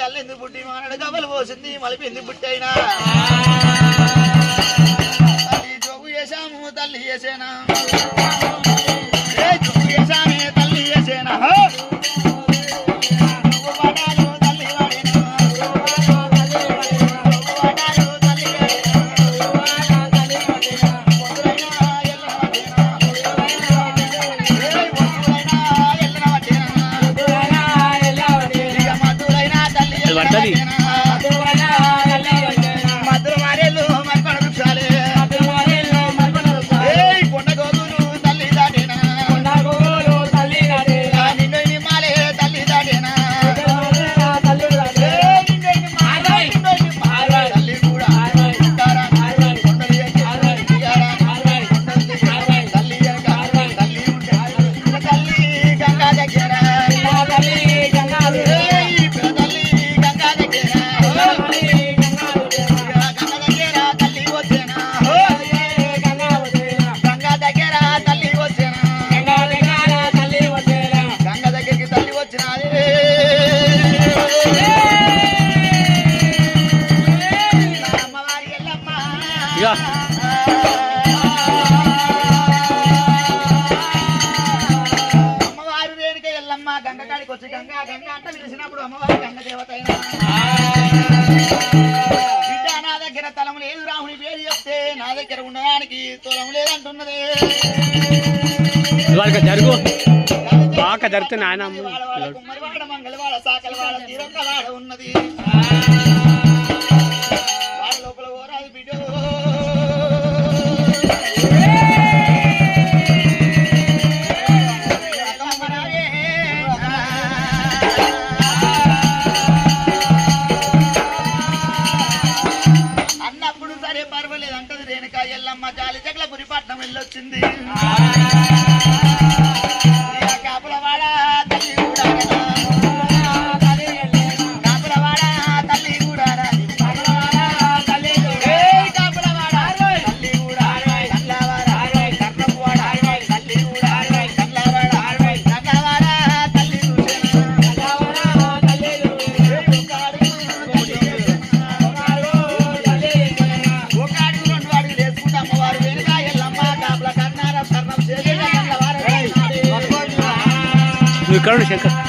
అల్లెందుకు పుట్టి మానడు గవ్వలు పోసింది మలిపింది పుట్టైనా తల్లి జోగు చేశాము తల్లి చేసేనా జోగు చేశామే తల్లి చేసేనా అమ్మవారి రేణుక ఎల్లమ్మ గంగ కాడికి వచ్చి గంగా గంగ అంట పిలిచినప్పుడు అమ్మవారి గంగ దేవత బిడ్డ నా దగ్గర తలం లేదు రాముని పేరు చెప్తే నా దగ్గర ఉండడానికి తొలం లేదంటున్నదే జరుగు బాగా జరుగుతుంది ఆయన కుమ్మరివాడ మంగళవాడ సాకలవాడ తీరొక్కవాడ ఉన్నది వాళ్ళ లోపల ఓరాది బిడ్డ అన్నప్పుడు సరే పర్వాలేదు అంటది రేణుక ఎల్లమ్మ జాలి జగల పురిపట్నం వెళ్ళొచ్చింది కాపులవాడ తల్లి కూడా కాపులవాడ తల్లి కూడా తల్లి కూడా కర్ణపువాడ తల్లి కూడా కర్ణవాడ తల్లి ఒకటి రెండు అడుగులు వేసుకుంటే అమ్మవారు వెనుక ఎల్లమ్మ కాపుల కర్ణార కర్ణం చేసి ఇక్కడ శంకర్